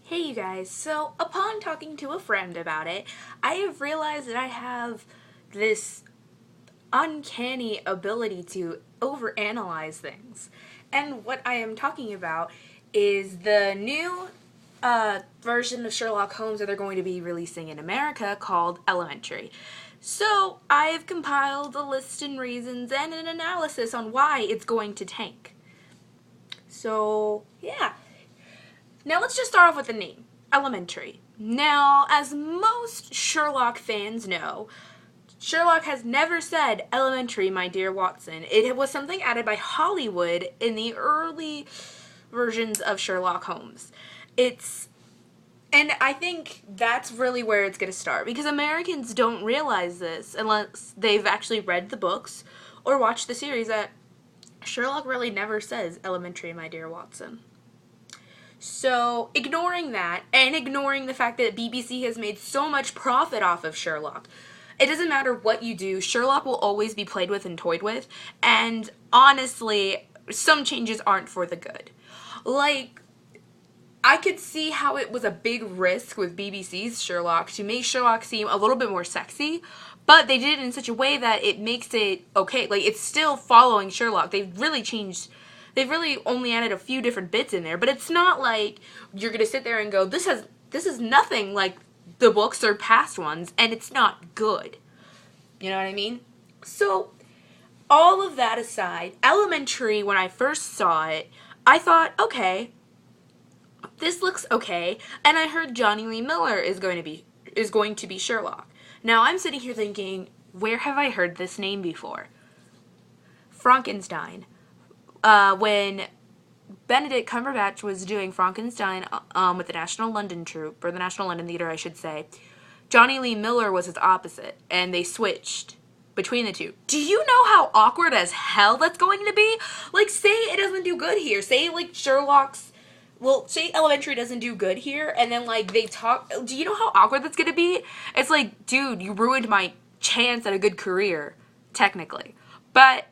Hey you guys, so upon talking to a friend about it, I have realized that I have this uncanny ability to overanalyze things. And what I am talking about is the new version of Sherlock Holmes that they're going to be releasing in America called Elementary. So I have compiled a list and reasons and an analysis on why it's going to tank. So, yeah. Now let's just start off with the name, Elementary. Now, as most Sherlock fans know, Sherlock has never said elementary, my dear Watson. It was something added by Hollywood in the early versions of Sherlock Holmes. And I think that's really where it's going to start, because Americans don't realize this unless they've actually read the books or watched the series, that Sherlock really never says elementary, my dear Watson. So, ignoring that, and ignoring the fact that BBC has made so much profit off of Sherlock, it doesn't matter what you do, Sherlock will always be played with and toyed with, and honestly, some changes aren't for the good. Like, I could see how it was a big risk with BBC's Sherlock to make Sherlock seem a little bit more sexy, but they did it in such a way that it makes it okay. Like, it's still following Sherlock. They've really only added a few different bits in there, but it's not like you're going to sit there and go, this is nothing like the books or past ones, and it's not good. You know what I mean? So, all of that aside, Elementary, when I first saw it, I thought, okay, this looks okay, and I heard Johnny Lee Miller is going to be Sherlock. Now, I'm sitting here thinking, where have I heard this name before? Frankenstein. When Benedict Cumberbatch was doing Frankenstein with the National London Troupe, or the National London Theatre, I should say, Johnny Lee Miller was his opposite, and they switched between the two. Do you know how awkward as hell that's going to be? Like, say it doesn't do good here. Say, like, say Elementary doesn't do good here, and then, like, they talk. Do you know how awkward that's going to be? It's like, dude, you ruined my chance at a good career, technically. But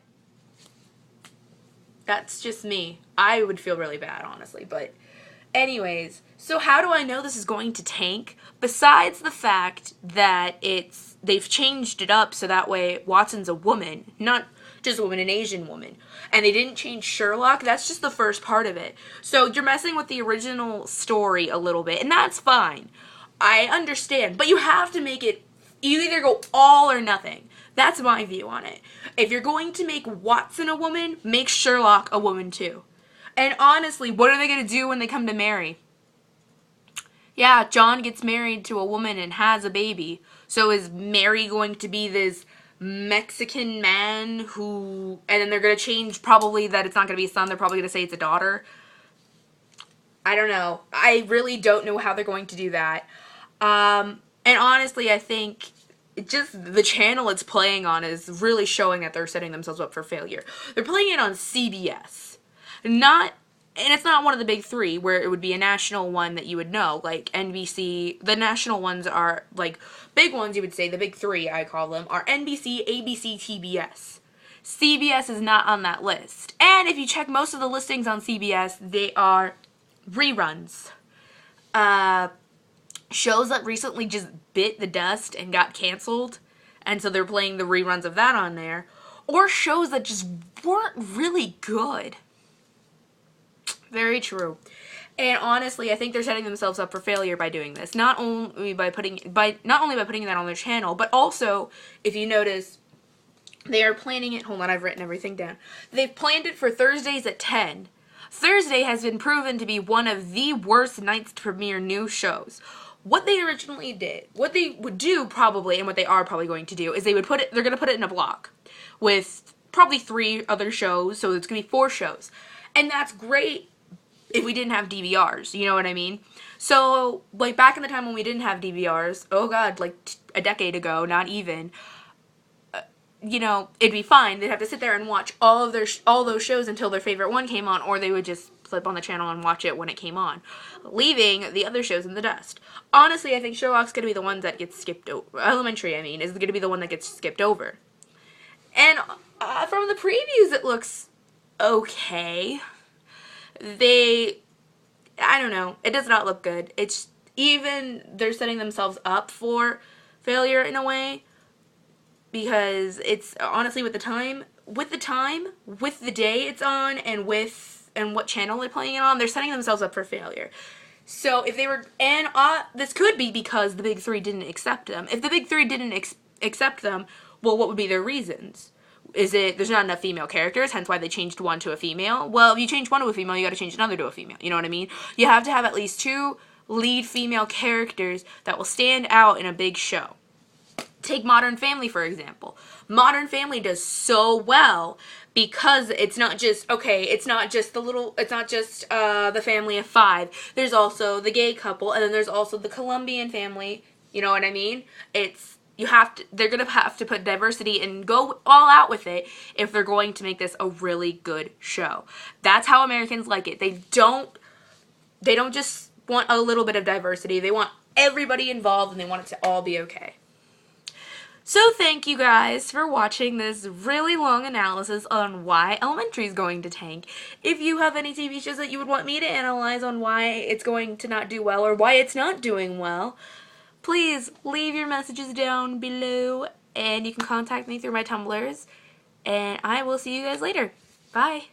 that's just me. I would feel really bad, honestly. But anyways, so how do I know this is going to tank? Besides the fact that they've changed it up so that way Watson's a woman, not just a woman, an Asian woman. And they didn't change Sherlock. That's just the first part of it. So you're messing with the original story a little bit, and that's fine. I understand. But you have to make it, you either go all or nothing. That's my view on it. If you're going to make Watson a woman, make Sherlock a woman too. And honestly, what are they going to do when they come to marry? Yeah, John gets married to a woman and has a baby. So is Mary going to be this Mexican man who... And then they're going to change probably that it's not going to be a son. They're probably going to say it's a daughter. I don't know. I really don't know how they're going to do that. And honestly, I think just the channel it's playing on is really showing that they're setting themselves up for failure. They're playing it on CBS. And it's not one of the big three where it would be a national one that you would know, like NBC. The national ones are, like, big ones, you would say, the big three, I call them, are NBC, ABC, TBS. CBS is not on that list. And if you check most of the listings on CBS, they are reruns. Shows that recently just bit the dust and got canceled, and so they're playing the reruns of that on there, or shows that just weren't really good. Very true. And honestly, I think they're setting themselves up for failure by doing this. Not only by putting that on their channel, but also, if you notice, they are planning it. Hold on, I've written everything down. They've planned it for Thursdays at 10. Thursday has been proven to be one of the worst nights to premiere new shows. What they originally did, what they would do probably, and what they are probably going to do, is they're going to put it in a block with probably 3 other shows, so it's going to be 4 shows. And that's great if we didn't have DVRs, you know what I mean? So, like, back in the time when we didn't have DVRs, oh god, like a decade ago, not even, you know, it'd be fine. They'd have to sit there and watch all those shows until their favorite one came on, or they would just flip on the channel and watch it when it came on, leaving the other shows in the dust. Honestly, I think Sherlock's going to be the one that gets skipped over. Elementary, I mean, is going to be the one that gets skipped over. And from the previews, it looks okay. I don't know. It does not look good. It's even they're setting themselves up for failure in a way, because it's honestly with the day it's on, and what channel they're playing it on, they're setting themselves up for failure. So if they were, and this could be because the big three didn't accept them. If the big three didn't accept them, well, what would be their reasons? Is it there's not enough female characters, hence why they changed one to a female? Well, if you change one to a female, you got to change another to a female. You know what I mean? You have to have at least 2 lead female characters that will stand out in a big show. Take Modern Family, for example. Modern Family does so well because it's not just the family of 5. There's also the gay couple, and then there's also the Colombian family. You know what I mean? They're going to have to put diversity and go all out with it if they're going to make this a really good show. That's how Americans like it. They don't just want a little bit of diversity. They want everybody involved, and they want it to all be okay. So thank you guys for watching this really long analysis on why Elementary is going to tank. If you have any TV shows that you would want me to analyze on why it's going to not do well or why it's not doing well, please leave your messages down below, and you can contact me through my Tumblrs, and I will see you guys later. Bye.